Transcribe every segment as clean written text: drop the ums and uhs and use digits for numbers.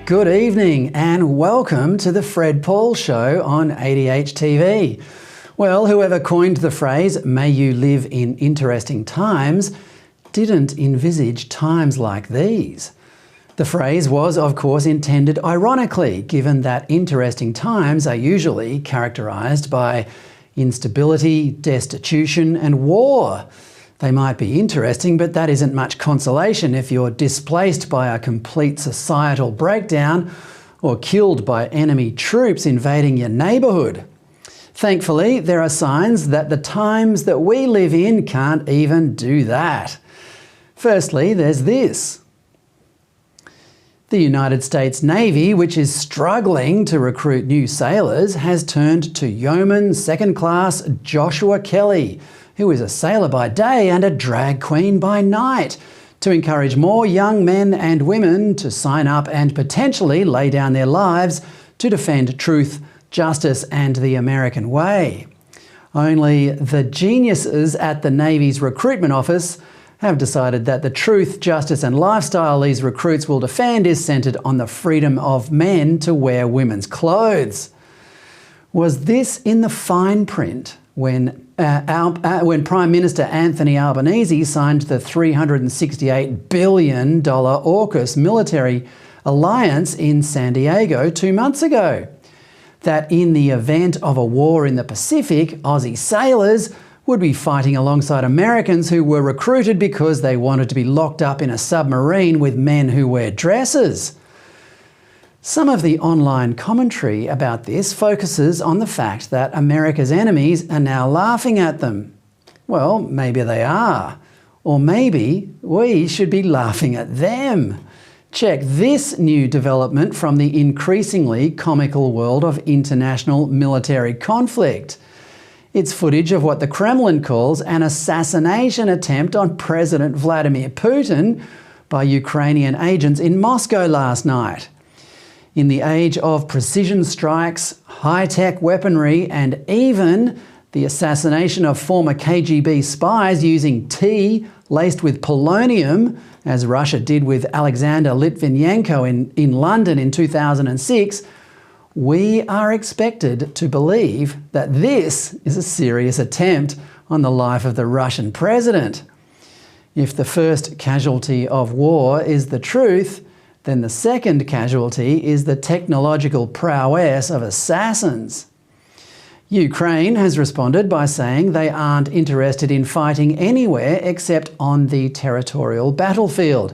Good evening and welcome to the Fred Pawle Show on ADH TV. Well, whoever coined the phrase, "May you live in interesting times," didn't envisage times like these. The phrase was, of course, intended ironically, given that interesting times are usually characterised by instability, destitution and war. They might be interesting, but that isn't much consolation if you're displaced by a complete societal breakdown or killed by enemy troops invading your neighbourhood. Thankfully, there are signs that the times that we live in can't even do that. Firstly, there's this. The United States Navy, which is struggling to recruit new sailors, has turned to Yeoman Second Class Joshua Kelly, who is a sailor by day and a drag queen by night, to encourage more young men and women to sign up and potentially lay down their lives to defend truth, justice and the American way. Only the geniuses at the Navy's recruitment office have decided that the truth, justice and lifestyle these recruits will defend is centred on the freedom of men to wear women's clothes. Was this in the fine print when Prime Minister Anthony Albanese signed the $368 billion AUKUS military alliance in San Diego 2 months ago? That in the event of a war in the Pacific, Aussie sailors would be fighting alongside Americans who were recruited because they wanted to be locked up in a submarine with men who wear dresses. Some of the online commentary about this focuses on the fact that America's enemies are now laughing at them. Well, maybe they are. Or maybe we should be laughing at them. Check this new development from the increasingly comical world of international military conflict. It's footage of what the Kremlin calls an assassination attempt on President Vladimir Putin by Ukrainian agents in Moscow last night. In the age of precision strikes, high-tech weaponry and even the assassination of former KGB spies using tea laced with polonium, as Russia did with Alexander Litvinenko in London in 2006, we are expected to believe that this is a serious attempt on the life of the Russian president. If the first casualty of war is the truth, then the second casualty is the technological prowess of assassins. Ukraine has responded by saying they aren't interested in fighting anywhere except on the territorial battlefield,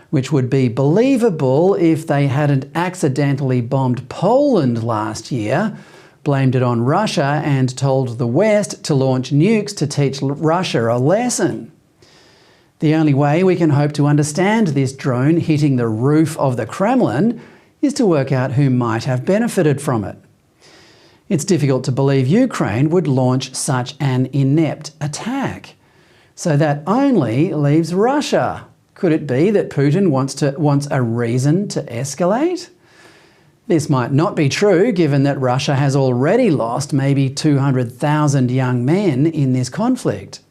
which would be believable if they hadn't accidentally bombed Poland last year, blamed it on Russia and told the West to launch nukes to teach Russia a lesson. The only way we can hope to understand this drone hitting the roof of the Kremlin is to work out who might have benefited from it. It's difficult to believe Ukraine would launch such an inept attack. So that only leaves Russia. Could it be that Putin wants a reason to escalate? This might not be true, given that Russia has already lost maybe 200,000 young men in this conflict.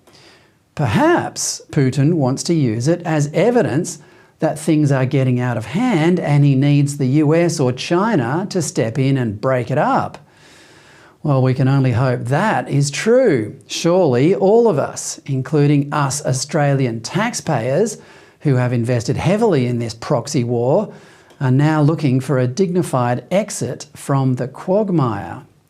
Perhaps Putin wants to use it as evidence that things are getting out of hand and he needs the US or China to step in and break it up. Well, we can only hope that is true. Surely all of us, including us Australian taxpayers who have invested heavily in this proxy war, are now looking for a dignified exit from the quagmire.